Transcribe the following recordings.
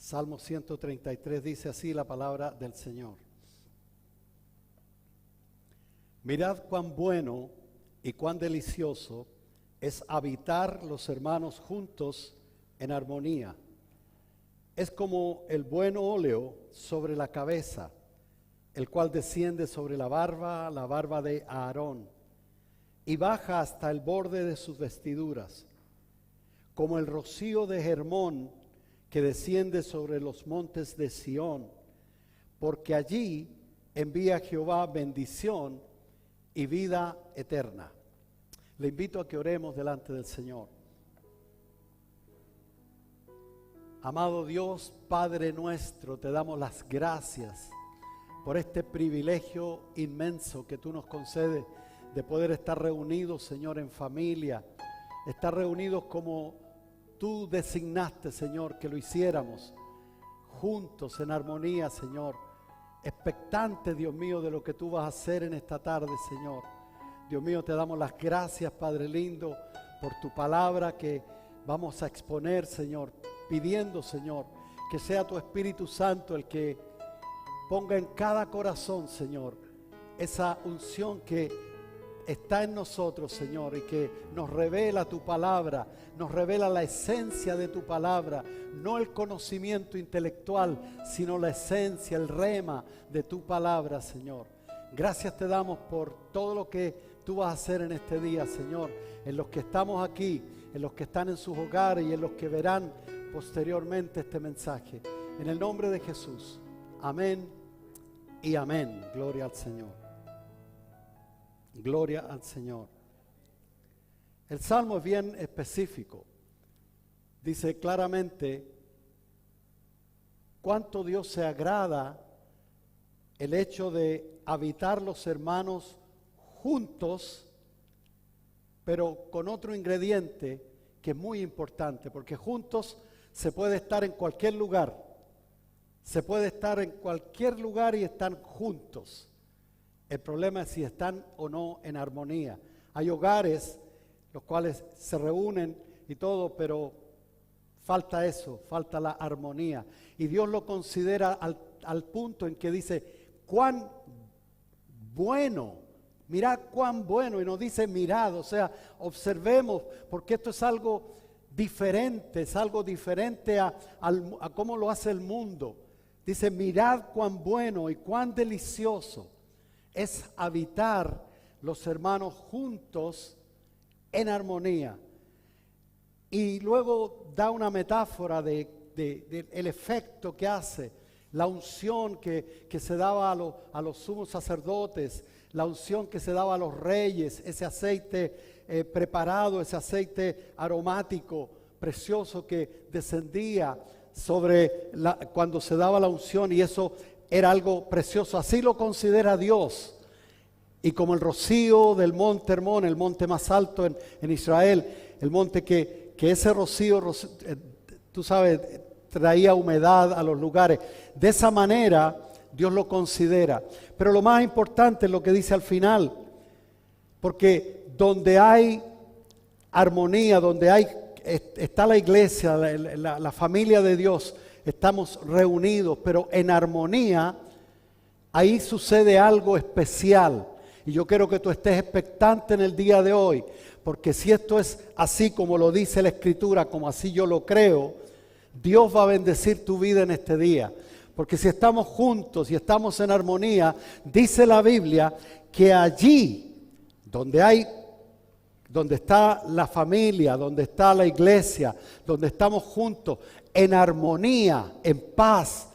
Salmo 133 dice así la palabra del Señor. Mirad cuán bueno y cuán delicioso es habitar los hermanos juntos en armonía. Es como el buen óleo sobre la cabeza, el cual desciende sobre la barba de Aarón, y baja hasta el borde de sus vestiduras, como el rocío de Hermón que desciende sobre los montes de Sión, porque allí envía Jehová bendición y vida eterna. Le invito a que oremos delante del Señor. Amado Dios, Padre nuestro, te damos las gracias por este privilegio inmenso que tú nos concedes de poder estar reunidos, Señor, en familia, estar reunidos como tú designaste, Señor, que lo hiciéramos, juntos, en armonía, Señor, expectantes, Dios mío, de lo que tú vas a hacer en esta tarde, Señor. Dios mío, te damos las gracias, Padre lindo, por tu palabra que vamos a exponer, Señor, pidiendo, Señor, que sea tu Espíritu Santo el que ponga en cada corazón, Señor, esa unción que está en nosotros, Señor, y que nos revela tu palabra, nos revela la esencia de tu palabra, no el conocimiento intelectual, sino la esencia, el rema de tu palabra, Señor. Gracias te damos por todo lo que tú vas a hacer en este día, Señor, en los que estamos aquí, en los que están en sus hogares y en los que verán posteriormente este mensaje. En el nombre de Jesús. Amén y amén. Gloria al Señor. Gloria al Señor. El Salmo es bien específico. Dice claramente cuánto Dios se agrada el hecho de habitar los hermanos juntos, pero con otro ingrediente que es muy importante, porque juntos se puede estar en cualquier lugar. Se puede estar en cualquier lugar y están juntos. El problema es si están o no en armonía. Hay hogares los cuales se reúnen y todo, pero falta eso, falta la armonía. Y Dios lo considera al punto en que dice, cuán bueno, mirad cuán bueno, y nos dice mirad, o sea, observemos, porque esto es algo diferente a cómo lo hace el mundo. Dice, mirad cuán bueno y cuán delicioso es habitar los hermanos juntos en armonía. Y luego da una metáfora del efecto que hace, la unción que se daba a los sumos sacerdotes, la unción que se daba a los reyes, ese aceite preparado, ese aceite aromático, precioso que descendía sobre cuando se daba la unción, y eso era algo precioso. Así lo considera Dios. Y como el rocío del monte Hermón, el monte más alto en Israel, el monte que ese rocío, tú sabes, traía humedad a los lugares. De esa manera Dios lo considera. Pero lo más importante es lo que dice al final, porque donde hay armonía, está la iglesia, la familia de Dios, estamos reunidos, pero en armonía, ahí sucede algo especial. Y yo quiero que tú estés expectante en el día de hoy, porque si esto es así como lo dice la Escritura, como así yo lo creo, Dios va a bendecir tu vida en este día. Porque si estamos juntos y estamos en armonía, dice la Biblia que allí donde está la familia, donde está la iglesia, donde estamos juntos, en armonía, en paz,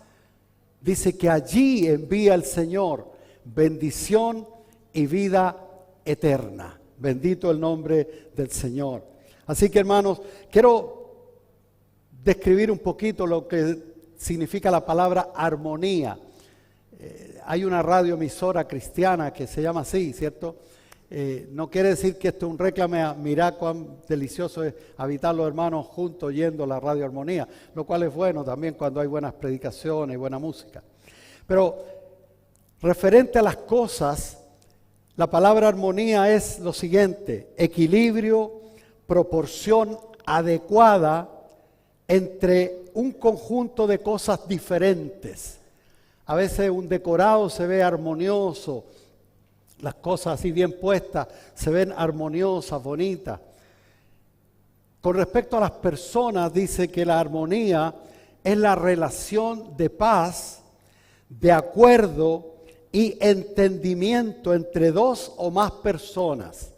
dice que allí envía el Señor bendición y vida eterna. Bendito el nombre del Señor. Así que, hermanos, quiero describir un poquito lo que significa la palabra armonía. Hay una radioemisora cristiana que se llama así, ¿cierto? No quiere decir que esto es un reclame a mirar cuán delicioso es habitar los hermanos juntos oyendo la radio armonía, lo cual es bueno también cuando hay buenas predicaciones y buena música. Pero referente a las cosas, la palabra armonía es lo siguiente: equilibrio, proporción adecuada entre un conjunto de cosas diferentes. A veces un decorado se ve armonioso, las cosas así bien puestas se ven armoniosas, bonitas. Con respecto a las personas, dice que la armonía es la relación de paz, de acuerdo y entendimiento entre dos o más personas.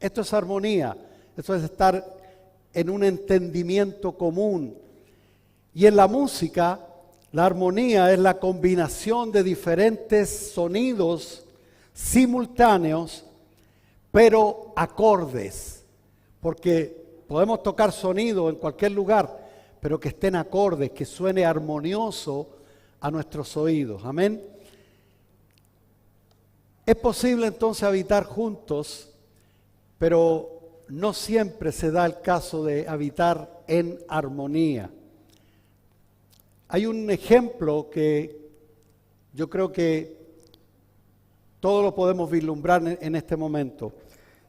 Esto es armonía, esto es estar en un entendimiento común. Y en la música, la armonía es la combinación de diferentes sonidos simultáneos, pero acordes, porque podemos tocar sonido en cualquier lugar, pero que estén acordes, que suene armonioso a nuestros oídos. Amén. Es posible entonces habitar juntos, pero no siempre se da el caso de habitar en armonía. Hay un ejemplo que yo creo que todo lo podemos vislumbrar en este momento.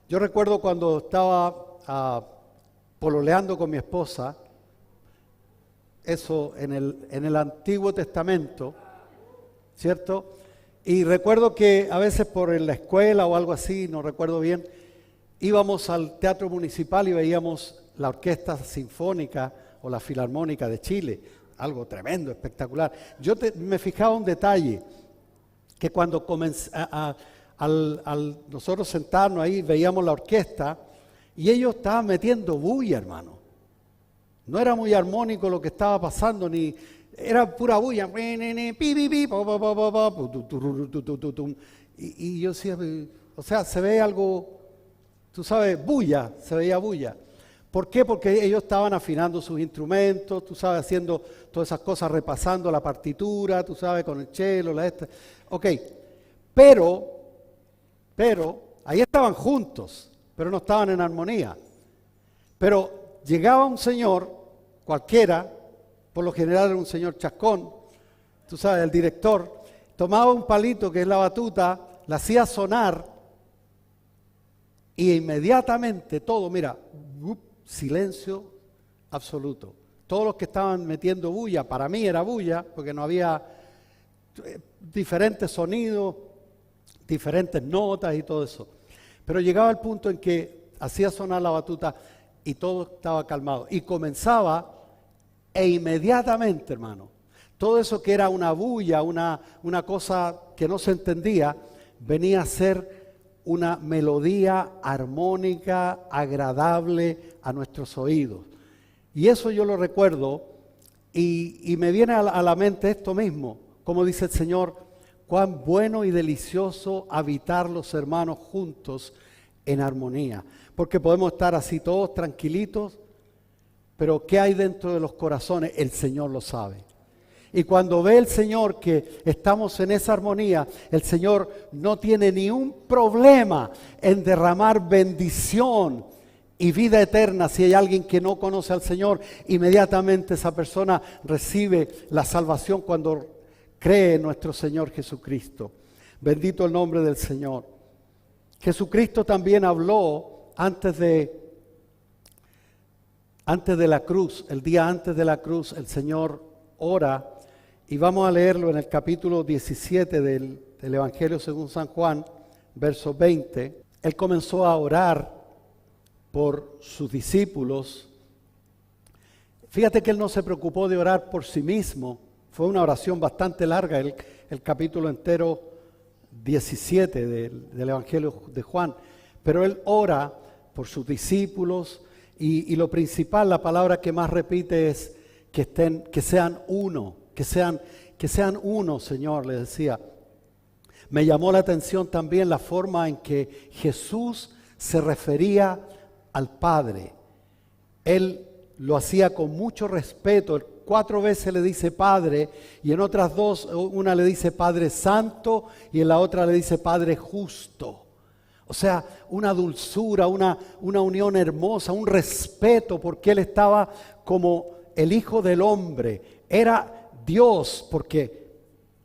Yo recuerdo cuando estaba pololeando con mi esposa, eso en el Antiguo Testamento, ¿cierto? Y recuerdo que a veces por la escuela o algo así, no recuerdo bien, íbamos al Teatro Municipal y veíamos la Orquesta Sinfónica o la Filarmónica de Chile, algo tremendo, espectacular. Me fijaba un detalle, que cuando al nosotros sentarnos ahí, veíamos la orquesta, y ellos estaban metiendo bulla, hermano. No era muy armónico lo que estaba pasando, ni era pura bulla. Y yo decía, o sea, se ve algo, tú sabes, bulla, se veía bulla. ¿Por qué? Porque ellos estaban afinando sus instrumentos, tú sabes, haciendo todas esas cosas, repasando la partitura, tú sabes, con el cello, Ok, pero, ahí estaban juntos, pero no estaban en armonía. Pero llegaba un señor, cualquiera, por lo general era un señor chascón, tú sabes, el director, tomaba un palito que es la batuta, la hacía sonar y inmediatamente todo, mira, silencio absoluto. Todos los que estaban metiendo bulla, para mí era bulla, porque no había diferentes sonidos, diferentes notas y todo eso. Pero llegaba el punto en que hacía sonar la batuta y todo estaba calmado. Y comenzaba e inmediatamente, hermano, todo eso que era una bulla, una cosa que no se entendía, venía a ser una melodía armónica, agradable a nuestros oídos. Y eso yo lo recuerdo y me viene a la mente esto mismo, como dice el Señor, cuán bueno y delicioso habitar los hermanos juntos en armonía. Porque podemos estar así todos tranquilitos, pero ¿qué hay dentro de los corazones? El Señor lo sabe. Y cuando ve el Señor que estamos en esa armonía, el Señor no tiene ni un problema en derramar bendición y vida eterna. Si hay alguien que no conoce al Señor, inmediatamente esa persona recibe la salvación cuando cree en nuestro Señor Jesucristo. Bendito el nombre del Señor. Jesucristo también habló antes de la cruz, el día antes de la cruz, el Señor ora. Y vamos a leerlo en el capítulo 17 del Evangelio según San Juan, verso 20. Él comenzó a orar por sus discípulos. Fíjate que él no se preocupó de orar por sí mismo. Fue una oración bastante larga, el capítulo entero 17 del Evangelio de Juan. Pero él ora por sus discípulos y lo principal, la palabra que más repite es que sean uno. Que sean uno, Señor, le decía. Me llamó la atención también la forma en que Jesús se refería al Padre. Él lo hacía con mucho respeto. 4 veces le dice Padre y en otras 2, una le dice Padre Santo y en la otra le dice Padre Justo. O sea, una dulzura, una unión hermosa, un respeto, porque Él estaba como el Hijo del Hombre. Era Dios, porque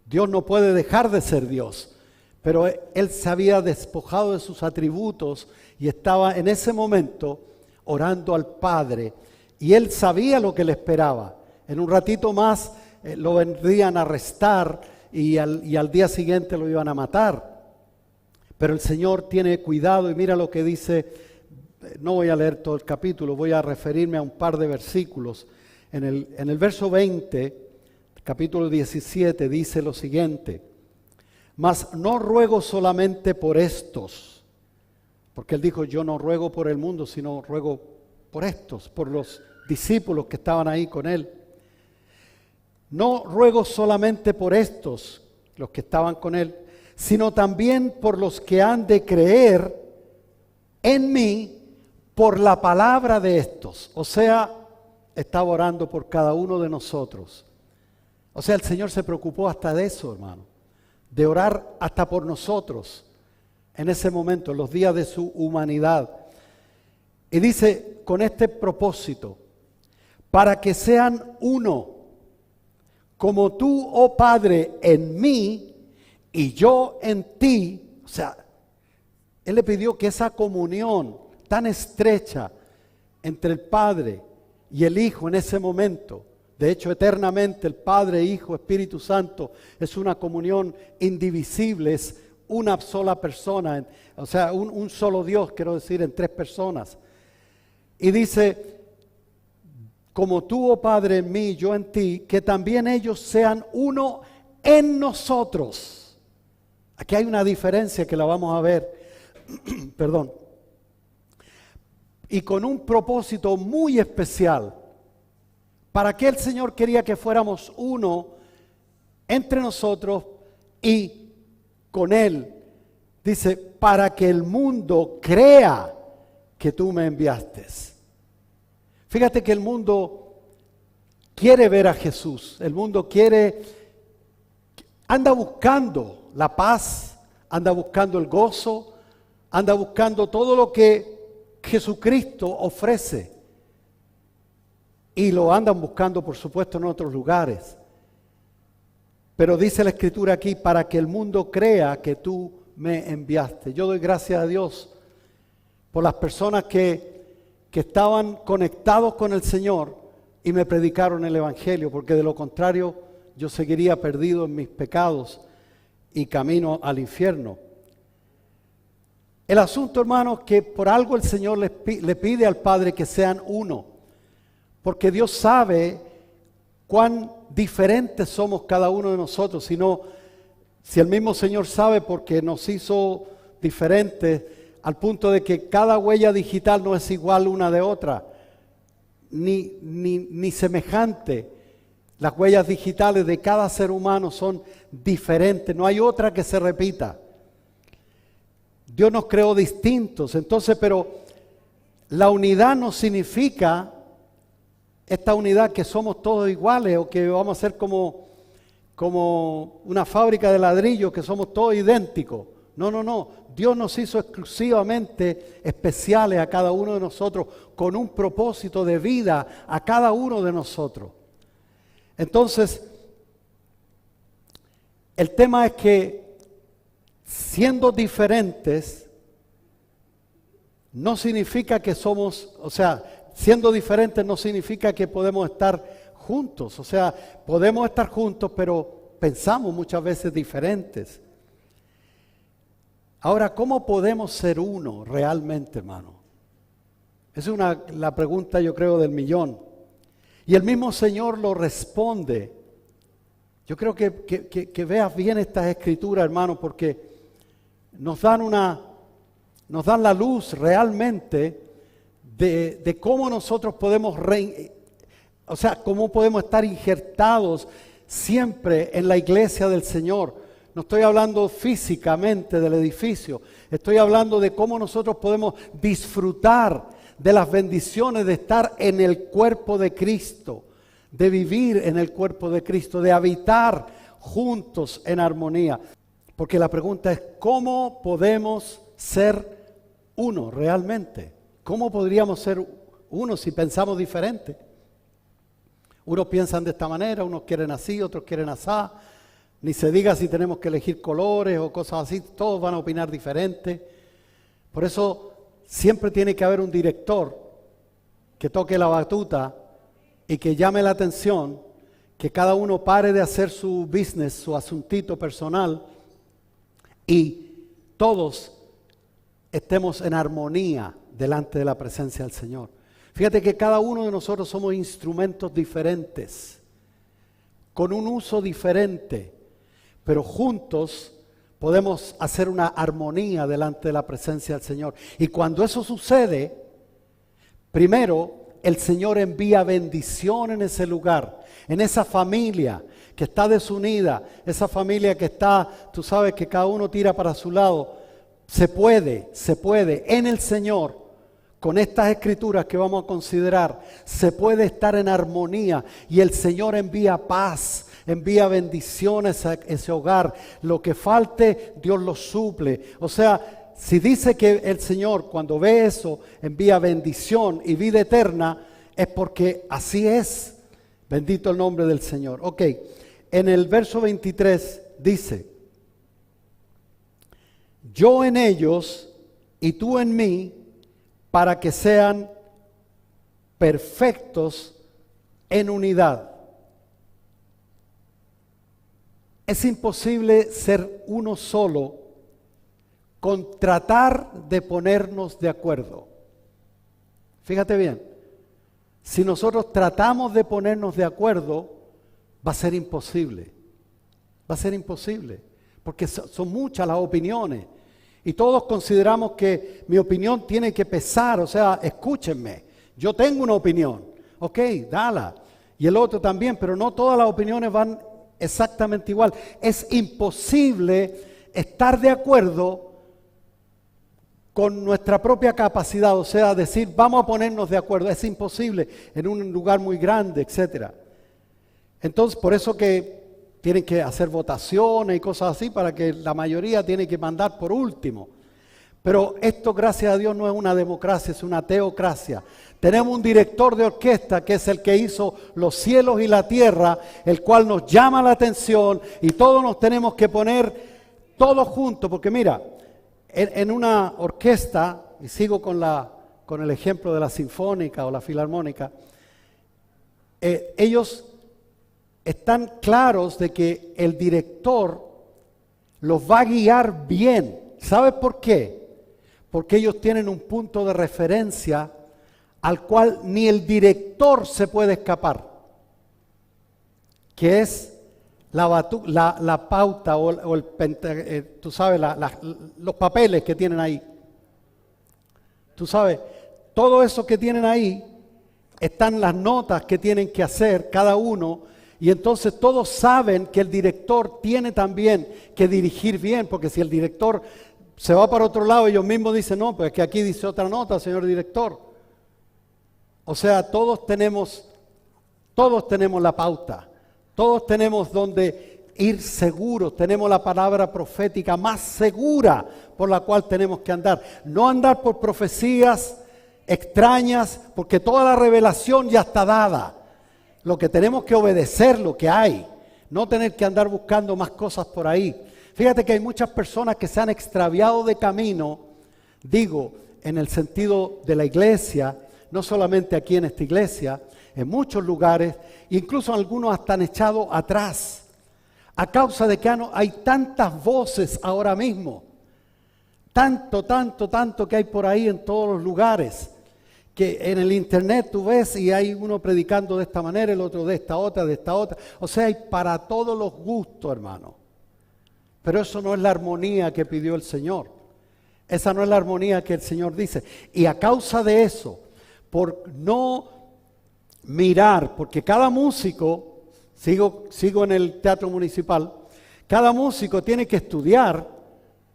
Dios no puede dejar de ser Dios, pero Él se había despojado de sus atributos y estaba en ese momento orando al Padre, y Él sabía lo que le esperaba. En un ratito más lo vendrían a arrestar y al día siguiente lo iban a matar. Pero el Señor tiene cuidado y mira lo que dice. No voy a leer todo el capítulo, voy a referirme a un par de versículos. En el verso 20, capítulo 17, dice lo siguiente: mas no ruego solamente por estos, porque Él dijo, yo no ruego por el mundo, sino ruego por estos, por los discípulos que estaban ahí con Él. No ruego solamente por estos, los que estaban con Él, sino también por los que han de creer en mí por la palabra de estos. O sea, estaba orando por cada uno de nosotros. O sea, el Señor se preocupó hasta de eso, hermano, de orar hasta por nosotros en ese momento, en los días de su humanidad. Y dice, con este propósito, para que sean uno, como tú, oh Padre, en mí y yo en ti. O sea, Él le pidió que esa comunión tan estrecha entre el Padre y el Hijo en ese momento, de hecho eternamente el Padre, Hijo, Espíritu Santo, es una comunión indivisible, es una sola persona, o sea, un solo Dios, quiero decir, en tres personas. Y dice, como tú, oh Padre, en mí, yo en ti, que también ellos sean uno en nosotros. Aquí hay una diferencia que la vamos a ver, perdón, y con un propósito muy especial. ¿Para qué el Señor quería que fuéramos uno entre nosotros y con Él? Dice, para que el mundo crea que tú me enviaste. Fíjate que el mundo quiere ver a Jesús, el mundo anda buscando la paz, anda buscando el gozo, anda buscando todo lo que Jesucristo ofrece. Y lo andan buscando, por supuesto, en otros lugares. Pero dice la Escritura aquí, para que el mundo crea que tú me enviaste. Yo doy gracias a Dios por las personas que estaban conectados con el Señor y me predicaron el Evangelio, porque de lo contrario yo seguiría perdido en mis pecados y camino al infierno. El asunto, hermanos, que por algo el Señor le pide al Padre que sean uno. Porque Dios sabe cuán diferentes somos cada uno de nosotros. Si el mismo Señor sabe, porque nos hizo diferentes al punto de que cada huella digital no es igual una de otra, ni semejante. Las huellas digitales de cada ser humano son diferentes, no hay otra que se repita. Dios nos creó distintos, entonces, pero la unidad no significa esta unidad que somos todos iguales o que vamos a ser como una fábrica de ladrillos que somos todos idénticos. No. Dios nos hizo exclusivamente especiales a cada uno de nosotros con un propósito de vida a cada uno de nosotros. Entonces, el tema es que siendo diferentes no significa que somos, siendo diferentes no significa que podemos estar juntos. O sea, podemos estar juntos, pero pensamos muchas veces diferentes. Ahora, ¿cómo podemos ser uno realmente, hermano? Es la pregunta, yo creo, del millón. Y el mismo Señor lo responde. Yo creo que veas bien estas escrituras, hermano, porque nos dan la luz realmente de cómo nosotros podemos cómo podemos estar injertados siempre en la iglesia del Señor. No estoy hablando físicamente del edificio, estoy hablando de cómo nosotros podemos disfrutar de las bendiciones de estar en el cuerpo de Cristo, de vivir en el cuerpo de Cristo, de habitar juntos en armonía. Porque la pregunta es, ¿cómo podemos ser uno realmente? ¿Cómo podríamos ser uno si pensamos diferente? Unos piensan de esta manera, unos quieren así, otros quieren asá. Ni se diga si tenemos que elegir colores o cosas así, todos van a opinar diferente. Por eso siempre tiene que haber un director que toque la batuta y que llame la atención, que cada uno pare de hacer su business, su asuntito personal, y todos estemos en armonía delante de la presencia del Señor. Fíjate que cada uno de nosotros somos instrumentos diferentes, con un uso diferente, pero juntos podemos hacer una armonía delante de la presencia del Señor. Y cuando eso sucede, primero el Señor envía bendición en ese lugar, en esa familia que está desunida, esa familia que está, tú sabes que cada uno tira para su lado. Se puede en el Señor, con estas escrituras que vamos a considerar, se puede estar en armonía y el Señor envía paz, envía bendiciones a ese hogar. Lo que falte, Dios lo suple. O sea, si dice que el Señor cuando ve eso envía bendición y vida eterna, es porque así es. Bendito el nombre del Señor. Ok, en el verso 23 dice: yo en ellos y tú en mí, para que sean perfectos en unidad. Es imposible ser uno solo con tratar de ponernos de acuerdo. Fíjate bien, si nosotros tratamos de ponernos de acuerdo, va a ser imposible. Va a ser imposible, porque son muchas las opiniones. Y todos consideramos que mi opinión tiene que pesar, o sea, escúchenme, yo tengo una opinión, ok, dala. Y el otro también, pero no todas las opiniones van exactamente igual. Es imposible estar de acuerdo con nuestra propia capacidad, o sea, decir, vamos a ponernos de acuerdo. Es imposible en un lugar muy grande, etcétera. Entonces, por eso que tienen que hacer votaciones y cosas así para que la mayoría tiene que mandar por último. Pero esto, gracias a Dios, no es una democracia, es una teocracia. Tenemos un director de orquesta que es el que hizo los cielos y la tierra, el cual nos llama la atención y todos nos tenemos que poner todos juntos. Porque mira, en una orquesta, y sigo con el ejemplo de la sinfónica o la filarmónica, ellos están claros de que el director los va a guiar bien. ¿Sabes por qué? Porque ellos tienen un punto de referencia al cual ni el director se puede escapar, que es la pauta o tú sabes, los papeles que tienen ahí. Tú sabes, todo eso que tienen ahí, están las notas que tienen que hacer cada uno. Y entonces todos saben que el director tiene también que dirigir bien, porque si el director se va para otro lado, ellos mismos dicen, no, pues que aquí dice otra nota, señor director. O sea, todos tenemos la pauta, todos tenemos donde ir seguros, tenemos la palabra profética más segura por la cual tenemos que andar. No andar por profecías extrañas, porque toda la revelación ya está dada. Lo que tenemos que obedecer, lo que hay, no tener que andar buscando más cosas por ahí. Fíjate que hay muchas personas que se han extraviado de camino, digo, en el sentido de la iglesia, no solamente aquí en esta iglesia, en muchos lugares, incluso algunos hasta han echado atrás, a causa de que hay tantas voces ahora mismo, tanto que hay por ahí en todos los lugares, que en el internet tú ves y hay uno predicando de esta manera, el otro de esta otra. O sea, hay para todos los gustos, hermano. Pero eso no es la armonía que pidió el Señor. Esa no es la armonía que el Señor dice. Y a causa de eso, por no mirar, porque cada músico, sigo en el teatro municipal, cada músico tiene que estudiar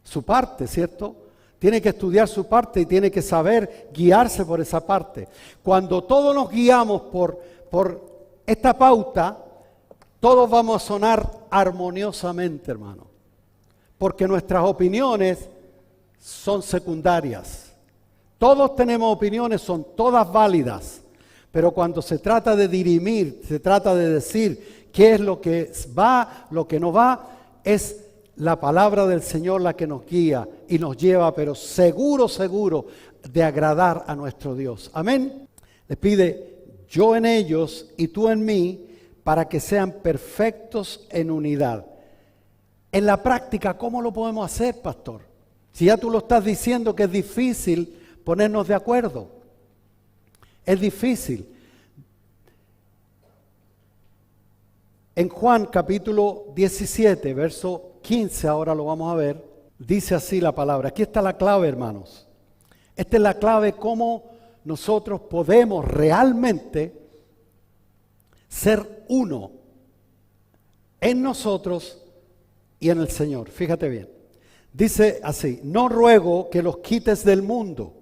su parte, ¿cierto? Tiene que estudiar su parte y tiene que saber guiarse por esa parte. Cuando todos nos guiamos por esta pauta, todos vamos a sonar armoniosamente, hermano. Porque nuestras opiniones son secundarias. Todos tenemos opiniones, son todas válidas. Pero cuando se trata de dirimir, se trata de decir qué es lo que va, lo que no va, es la palabra del Señor la que nos guía y nos lleva, pero seguro, de agradar a nuestro Dios. Amén. Le pide, yo en ellos y tú en mí, para que sean perfectos en unidad. En la práctica, ¿cómo lo podemos hacer, pastor? Si ya tú lo estás diciendo que es difícil ponernos de acuerdo. Es difícil. En Juan capítulo 17, verso 15, ahora lo vamos a ver, dice así la palabra. Aquí está la clave, hermanos. Esta es la clave cómo nosotros podemos realmente ser uno en nosotros y en el Señor. Fíjate bien. Dice así: no ruego que los quites del mundo,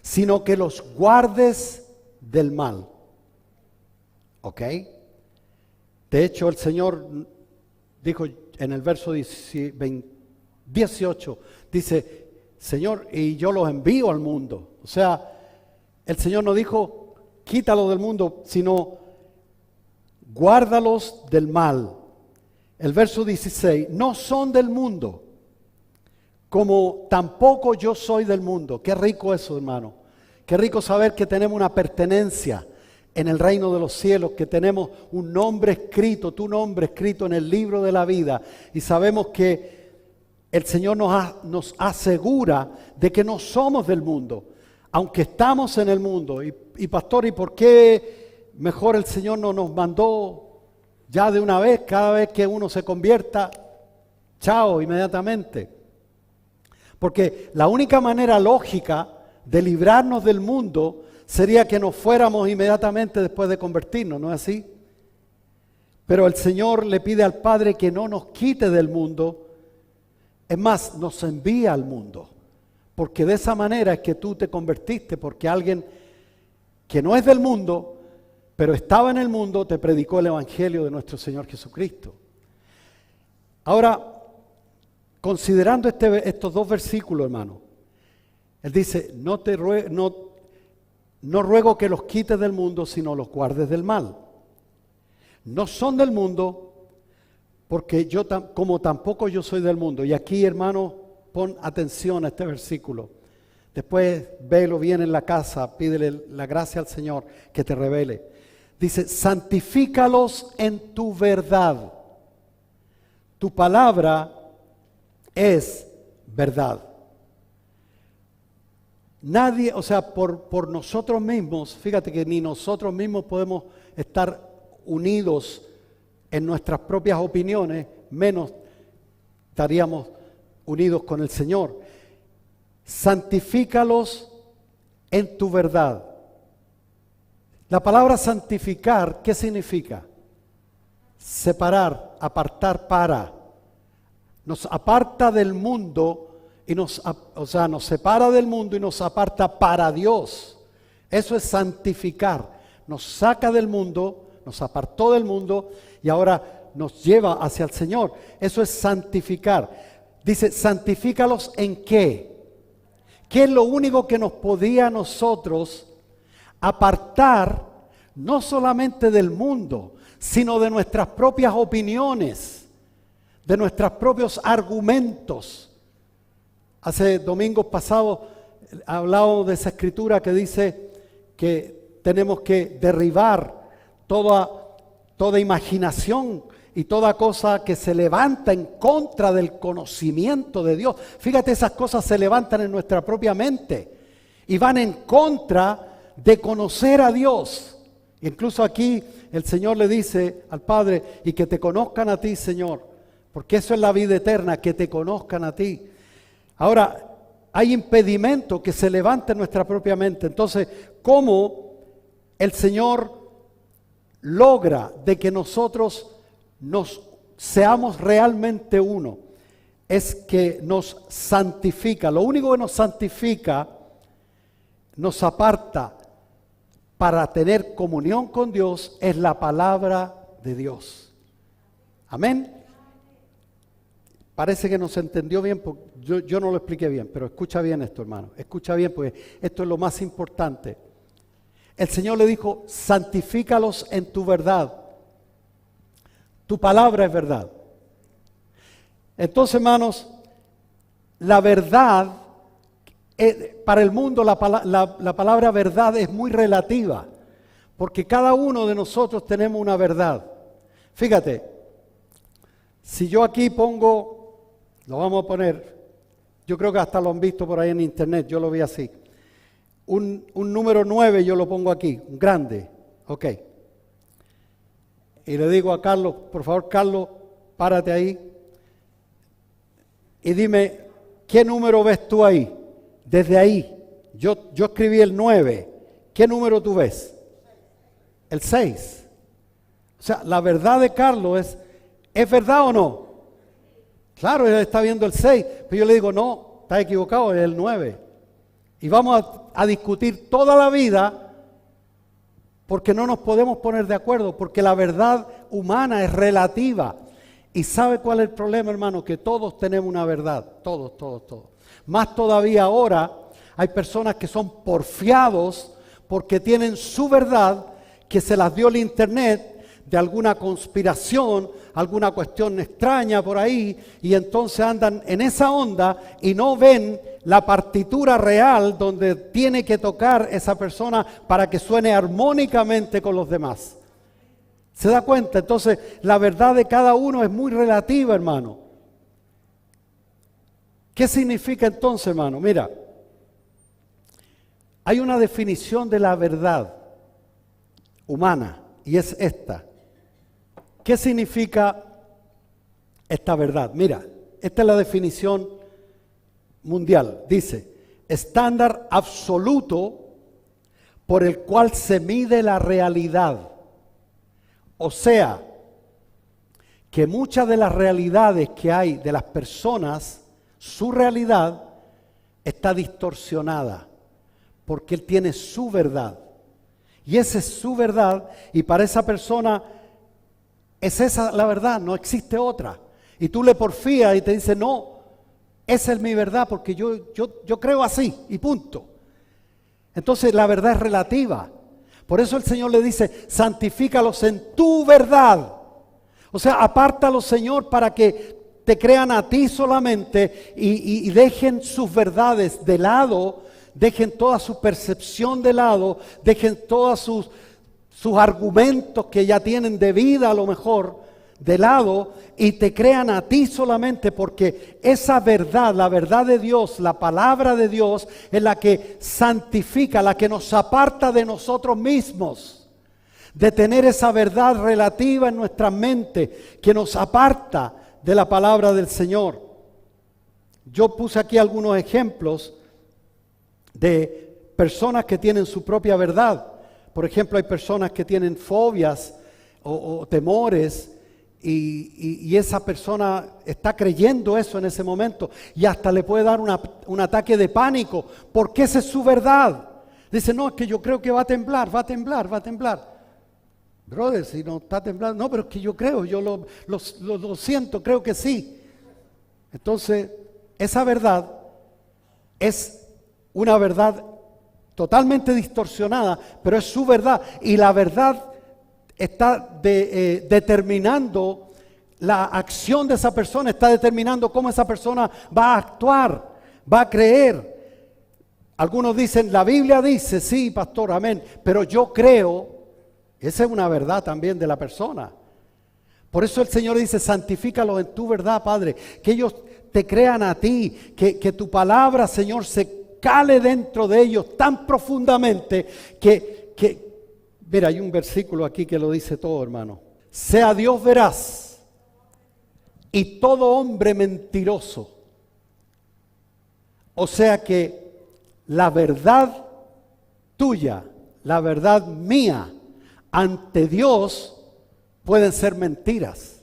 sino que los guardes del mal. ¿Ok? De hecho, el Señor dijo en el verso 18, dice, Señor, y yo los envío al mundo. O sea, el Señor no dijo, quítalo del mundo, sino guárdalos del mal. El verso 16, no son del mundo, como tampoco yo soy del mundo. Qué rico eso, hermano. Qué rico saber que tenemos una pertenencia en el reino de los cielos, que tenemos un nombre escrito, tu nombre escrito en el libro de la vida, y sabemos que el Señor nos asegura de que no somos del mundo, aunque estamos en el mundo. Y pastor, ¿y por qué mejor el Señor no nos mandó ya de una vez, cada vez que uno se convierta, chao, inmediatamente? Porque la única manera lógica de librarnos del mundo sería que nos fuéramos inmediatamente después de convertirnos, ¿no es así? Pero el Señor le pide al Padre que no nos quite del mundo, es más, nos envía al mundo, porque de esa manera es que tú te convertiste, porque alguien que no es del mundo, pero estaba en el mundo, te predicó el Evangelio de nuestro Señor Jesucristo. Ahora, considerando estos dos versículos, hermano, Él dice, no ruego que los quites del mundo, sino los guardes del mal. No son del mundo, porque yo como tampoco yo soy del mundo. Y aquí, hermano, pon atención a este versículo. Después velo bien en la casa, pídele la gracia al Señor que te revele. Dice, santifícalos en tu verdad. Tu palabra es verdad. Nadie, o sea, por nosotros mismos, fíjate que ni nosotros mismos podemos estar unidos en nuestras propias opiniones, menos estaríamos unidos con el Señor. Santifícalos en tu verdad. La palabra santificar, ¿qué significa? Separar, apartar para. Nos aparta del mundo y nos separa del mundo y nos aparta para Dios. Eso es santificar. Nos saca del mundo, nos apartó del mundo y ahora nos lleva hacia el Señor. Eso es santificar. Dice, santifícalos ¿en qué? ¿Qué es lo único que nos podía a nosotros apartar no solamente del mundo, sino de nuestras propias opiniones, de nuestros propios argumentos? Hace domingos pasados hablábamos de esa escritura que dice que tenemos que derribar toda imaginación y toda cosa que se levanta en contra del conocimiento de Dios. Fíjate, esas cosas se levantan en nuestra propia mente y van en contra de conocer a Dios. Incluso aquí el Señor le dice al Padre, y que te conozcan a ti, Señor, porque eso es la vida eterna, que te conozcan a ti. Ahora, hay impedimentos que se levantan en nuestra propia mente. Entonces, ¿cómo el Señor logra de que nosotros nos seamos realmente uno? Es que nos santifica. Lo único que nos santifica, nos aparta para tener comunión con Dios, es la palabra de Dios. Amén. Parece que no se entendió bien, porque yo no lo expliqué bien, pero escucha bien esto, hermano. Escucha bien, porque esto es lo más importante. El Señor le dijo, santifícalos en tu verdad. Tu palabra es verdad. Entonces, hermanos, la verdad, para el mundo la palabra verdad es muy relativa, Porque cada uno de nosotros tenemos una verdad. Fíjate, si yo aquí pongo, lo vamos a poner, yo creo que hasta lo han visto por ahí en internet, yo lo vi así. Un número 9 yo lo pongo aquí, un grande, ok. Y le digo a Carlos, por favor Carlos, párate ahí. Y dime, ¿qué número ves tú ahí? Desde ahí, yo escribí el 9, ¿qué número tú ves? El 6. O sea, la verdad de Carlos ¿es verdad o no? Claro, él está viendo el 6, pero yo le digo, no, está equivocado, es el 9. Y vamos a discutir toda la vida porque no nos podemos poner de acuerdo, porque la verdad humana es relativa. ¿Y sabe cuál es el problema, hermano? Que todos tenemos una verdad, todos. Más todavía ahora hay personas que son porfiados porque tienen su verdad que se las dio el internet de alguna conspiración, alguna cuestión extraña por ahí, y entonces andan en esa onda y no ven la partitura real donde tiene que tocar esa persona para que suene armónicamente con los demás. ¿Se da cuenta? Entonces la verdad de cada uno es muy relativa, hermano. ¿Qué significa entonces, hermano? Mira, hay una definición de la verdad humana y es esta. ¿Qué significa esta verdad? Mira, esta es la definición mundial. Dice, estándar absoluto por el cual se mide la realidad. O sea, que muchas de las realidades que hay de las personas, su realidad está distorsionada, porque él tiene su verdad. Y esa es su verdad, y para esa persona es esa la verdad, no existe otra. Y tú le porfías y te dice, no, esa es mi verdad porque yo creo así y punto. Entonces la verdad es relativa. Por eso el Señor le dice, santifícalos en tu verdad. O sea, apártalos, Señor, para que te crean a ti solamente y dejen sus verdades de lado, dejen toda su percepción de lado, dejen todos sus argumentos que ya tienen de vida a lo mejor de lado y te crean a ti solamente, porque esa verdad, la verdad de Dios, la palabra de Dios es la que santifica, la que nos aparta de nosotros mismos, de tener esa verdad relativa en nuestra mente que nos aparta de la palabra del Señor. Yo puse aquí algunos ejemplos de personas que tienen su propia verdad. Por ejemplo, hay personas que tienen fobias o temores y esa persona está creyendo eso en ese momento y hasta le puede dar un ataque de pánico porque esa es su verdad. Dice, no, es que yo creo que va a temblar. Brother, si no está temblando, no, pero es que yo creo, yo lo siento, creo que sí. Entonces, esa verdad es una verdad totalmente distorsionada, pero es su verdad. Y la verdad está determinando la acción de esa persona, está determinando cómo esa persona va a actuar, va a creer. Algunos dicen, la Biblia dice, sí, pastor, amén, pero yo creo. Esa es una verdad también de la persona. Por eso el Señor dice, santifícalos en tu verdad, Padre, que ellos te crean a ti, que tu palabra, Señor, se cale dentro de ellos tan profundamente mira, hay un versículo aquí que lo dice todo, hermano. Sea Dios veraz y todo hombre mentiroso. O sea que la verdad tuya, la verdad mía, ante Dios pueden ser mentiras.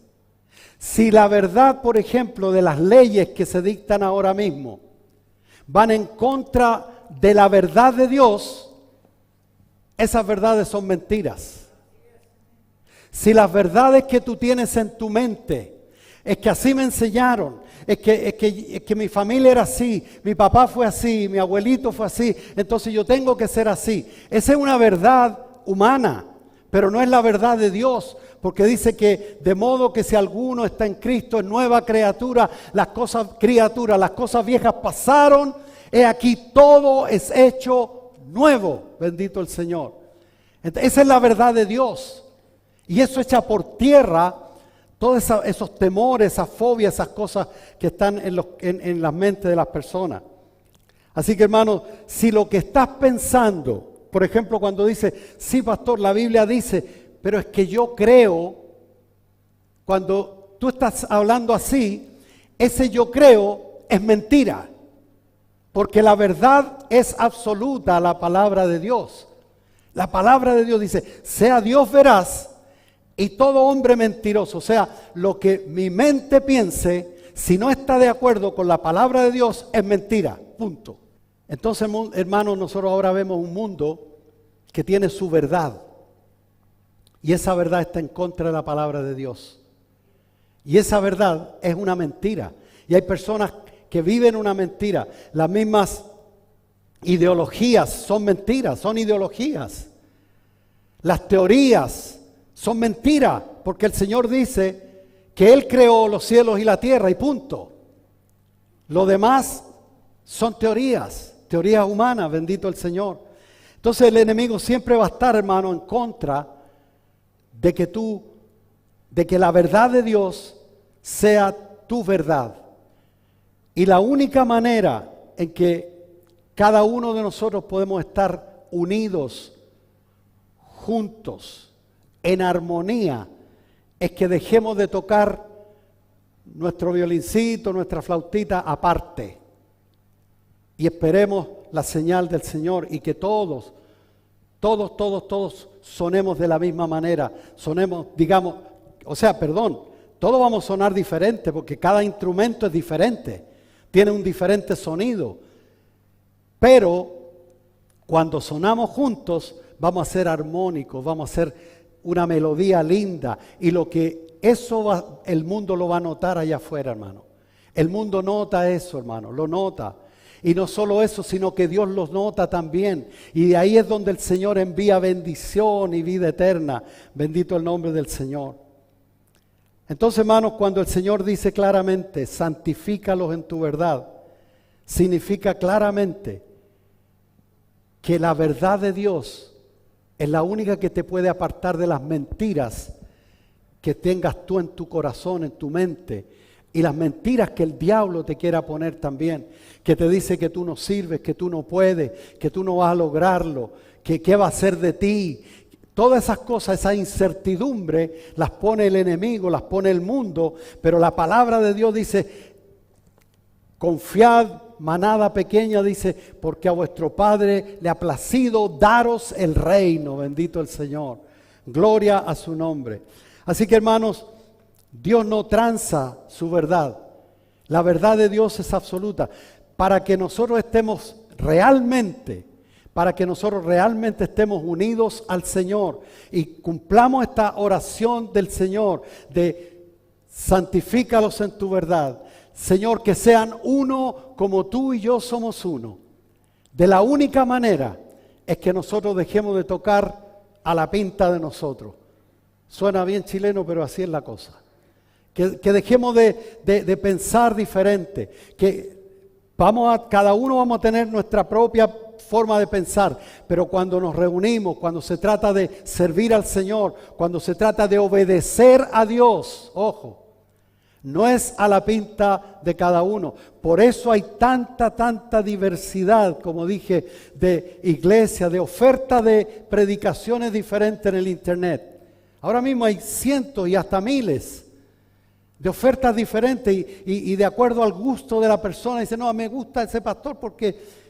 Si la verdad, por ejemplo, de las leyes que se dictan ahora mismo van en contra de la verdad de Dios, esas verdades son mentiras. Si las verdades que tú tienes en tu mente es que así me enseñaron, es que mi familia era así, mi papá fue así, mi abuelito fue así, entonces yo tengo que ser así. Esa es una verdad humana, pero no es la verdad de Dios, porque dice que de modo que si alguno está en Cristo es nueva criatura, las cosas viejas pasaron, he aquí todo es hecho nuevo, bendito el Señor. Esa es la verdad de Dios. Y eso echa por tierra todos esos temores, esas fobias, esas cosas que están en la mente de las personas. Así que, hermano, si lo que estás pensando, por ejemplo, cuando dice, sí, pastor, la Biblia dice, pero es que yo creo, cuando tú estás hablando así, ese yo creo es mentira. Porque la verdad es absoluta, la palabra de Dios. La palabra de Dios dice, sea Dios veraz y todo hombre mentiroso. O sea, lo que mi mente piense, si no está de acuerdo con la palabra de Dios, es mentira. Punto. Entonces, hermanos, nosotros ahora vemos un mundo que tiene su verdad. Y esa verdad está en contra de la palabra de Dios. Y esa verdad es una mentira. Y hay personas que viven una mentira. Las mismas ideologías son mentiras, son ideologías. Las teorías son mentiras, porque el Señor dice que Él creó los cielos y la tierra y punto. Lo demás son teorías humanas, bendito el Señor. Entonces el enemigo siempre va a estar, hermano, en contra de que la verdad de Dios sea tu verdad. Y la única manera en que cada uno de nosotros podemos estar unidos, juntos, en armonía, es que dejemos de tocar nuestro violincito, nuestra flautita aparte. Y esperemos la señal del Señor y que todos sonemos de la misma manera. Sonemos, digamos, todos vamos a sonar diferente porque cada instrumento es diferente. Tiene un diferente sonido. Pero cuando sonamos juntos, vamos a ser armónicos, vamos a hacer una melodía linda. Y el mundo lo va a notar allá afuera, hermano. El mundo nota eso, hermano, lo nota. Y no solo eso, sino que Dios los nota también. Y de ahí es donde el Señor envía bendición y vida eterna. Bendito el nombre del Señor. Entonces, hermanos, cuando el Señor dice claramente, santifícalos en tu verdad, significa claramente que la verdad de Dios es la única que te puede apartar de las mentiras que tengas tú en tu corazón, en tu mente, y las mentiras que el diablo te quiera poner también, que te dice que tú no sirves, que tú no puedes, que tú no vas a lograrlo, que qué va a hacer de ti. Todas esas cosas, esa incertidumbre, las pone el enemigo, las pone el mundo, pero la palabra de Dios dice, confiad, manada pequeña, dice, porque a vuestro Padre le ha placido daros el reino, bendito el Señor. Gloria a su nombre. Así que, hermanos, Dios no tranza su verdad. La verdad de Dios es absoluta. Para que nosotros estemos realmente estemos unidos al Señor y cumplamos esta oración del Señor de santifícalos en tu verdad. Señor, que sean uno como tú y yo somos uno. De la única manera es que nosotros dejemos de tocar a la pinta de nosotros. Suena bien chileno, pero así es la cosa. Que dejemos de pensar diferente. Que cada uno vamos a tener nuestra propia forma de pensar, pero cuando nos reunimos, cuando se trata de servir al Señor, cuando se trata de obedecer a Dios, ojo, no es a la pinta de cada uno. Por eso hay tanta diversidad, como dije, de iglesia, de oferta de predicaciones diferentes en el internet. Ahora mismo hay cientos y hasta miles de ofertas diferentes y de acuerdo al gusto de la persona. Dice, no, me gusta ese pastor porque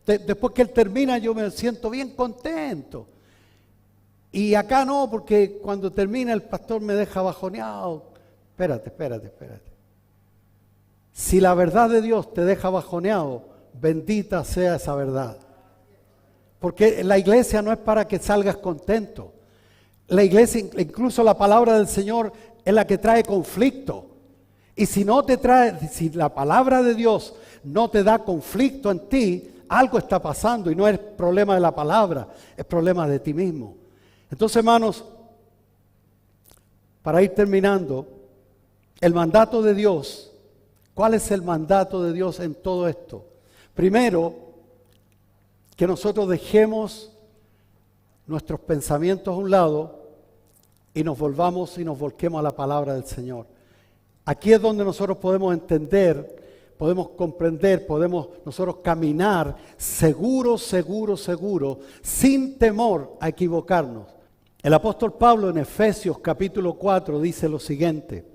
después que él termina yo me siento bien contento. Y acá no, porque cuando termina el pastor me deja bajoneado. Espérate. Si la verdad de Dios te deja bajoneado, bendita sea esa verdad. Porque la iglesia no es para que salgas contento. La iglesia, incluso la palabra del Señor, es la que trae conflicto. Y si la palabra de Dios no te da conflicto en ti, algo está pasando y no es problema de la palabra, es problema de ti mismo. Entonces, hermanos, para ir terminando, el mandato de Dios, ¿cuál es el mandato de Dios en todo esto? Primero, que nosotros dejemos nuestros pensamientos a un lado y nos volquemos a la palabra del Señor. Aquí es donde nosotros podemos entender, podemos comprender, podemos nosotros caminar seguro, sin temor a equivocarnos. El apóstol Pablo en Efesios capítulo 4 dice lo siguiente: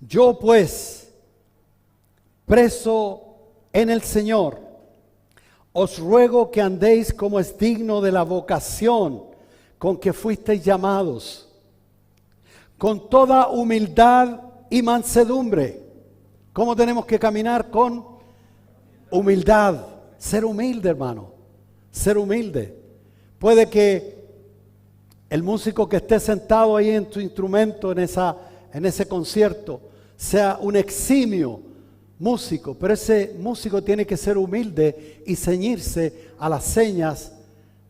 yo pues, preso en el Señor, os ruego que andéis como es digno de la vocación con que fuisteis llamados, con toda humildad y mansedumbre. ¿Cómo tenemos que caminar? Con humildad. Ser humilde, hermano. Ser humilde. Puede que el músico que esté sentado ahí en tu instrumento, en ese concierto, sea un eximio músico, pero ese músico tiene que ser humilde y ceñirse a las señas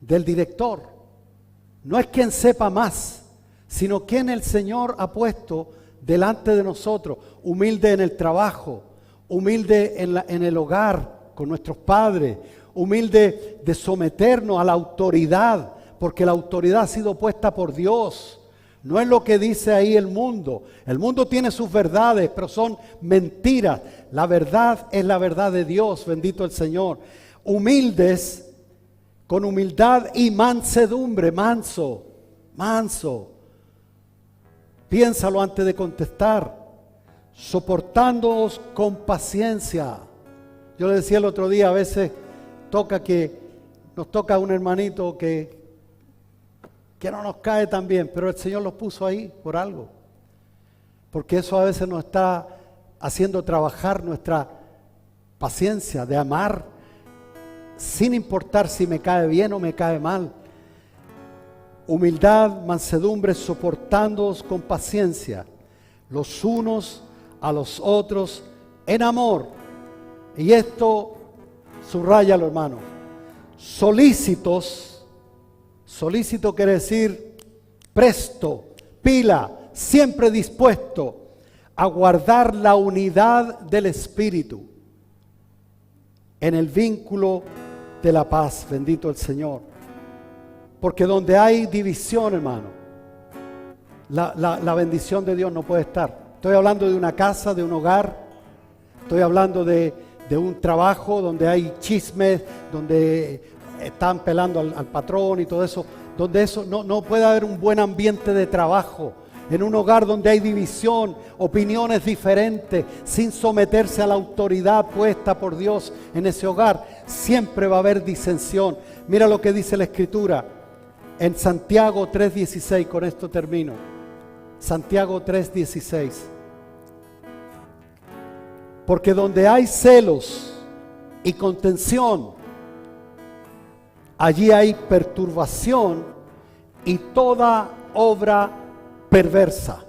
del director. No es quien sepa más, sino quien el Señor ha puesto delante de nosotros. Humilde en el trabajo, humilde en el hogar con nuestros padres, humilde de someternos a la autoridad, porque la autoridad ha sido puesta por Dios. No es lo que dice ahí el mundo. El mundo tiene sus verdades, pero son mentiras. La verdad es la verdad de Dios, bendito el Señor. Humildes, con humildad y mansedumbre, manso. Piénsalo antes de contestar. Soportándoos con paciencia. Yo le decía el otro día, a veces nos toca un hermanito que no nos cae tan bien, pero el Señor los puso ahí por algo. Porque eso a veces nos está haciendo trabajar nuestra paciencia de amar, sin importar si me cae bien o me cae mal. Humildad, mansedumbre, soportándoos con paciencia, los unos a los otros en amor. Y esto, subráyalo, hermano. Solícitos. Solícito quiere decir presto, pila, siempre dispuesto a guardar la unidad del Espíritu en el vínculo de la paz. Bendito el Señor. Porque donde hay división, hermano, la bendición de Dios no puede estar. Estoy hablando de una casa, de un hogar. Estoy hablando de un trabajo donde hay chismes, donde están pelando al patrón y todo eso, donde eso no puede haber un buen ambiente de trabajo. En un hogar donde hay división, opiniones diferentes, sin someterse a la autoridad puesta por Dios en ese hogar, siempre va a haber disensión. Mira lo que dice la Escritura en Santiago 3:16, con esto termino. Santiago 3:16. Porque donde hay celos y contención, allí hay perturbación y toda obra perversa.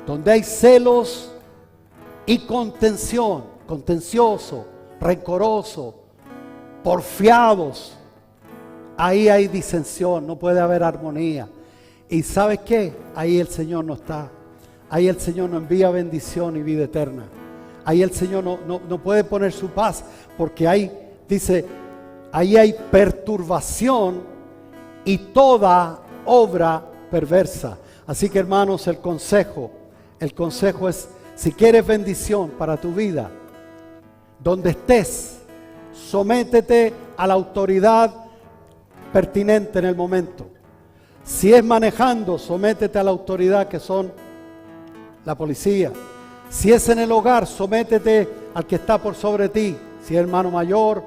Donde hay celos y contención, contencioso, rencoroso, porfiados, ahí hay disensión, no puede haber armonía. ¿Y sabes qué? Ahí el Señor no está. Ahí el Señor no envía bendición y vida eterna. Ahí el Señor no puede poner su paz, porque ahí dice, ahí hay perturbación y toda obra perversa. Así que, hermanos, el consejo es, si quieres bendición para tu vida, donde estés, sométete a la autoridad pertinente en el momento. Si es manejando, sométete a la autoridad que son la policía. Si es en el hogar, sométete al que está por sobre ti. Si es hermano mayor,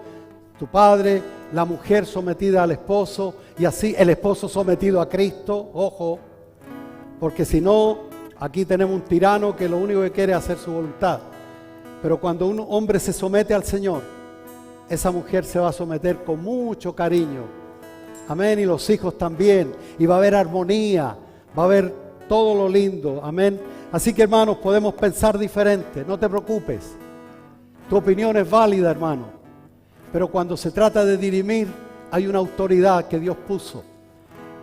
tu padre, la mujer sometida al esposo, y así el esposo sometido a Cristo. Ojo, porque si no, aquí tenemos un tirano que lo único que quiere es hacer su voluntad. Pero cuando un hombre se somete al Señor, esa mujer se va a someter con mucho cariño. Amén. Y los hijos también. Y va a haber armonía, va a haber todo lo lindo. Amén. Así que, hermanos, podemos pensar diferente. No te preocupes. Tu opinión es válida, hermano. Pero cuando se trata de dirimir, hay una autoridad que Dios puso.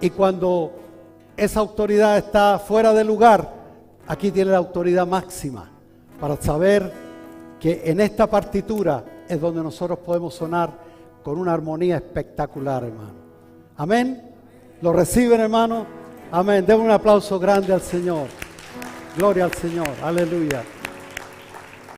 Y cuando esa autoridad está fuera de lugar, aquí tiene la autoridad máxima para saber que en esta partitura es donde nosotros podemos sonar con una armonía espectacular, hermano. Amén. ¿Lo reciben, hermano? Amén. Den un aplauso grande al Señor. Gloria al Señor. Aleluya.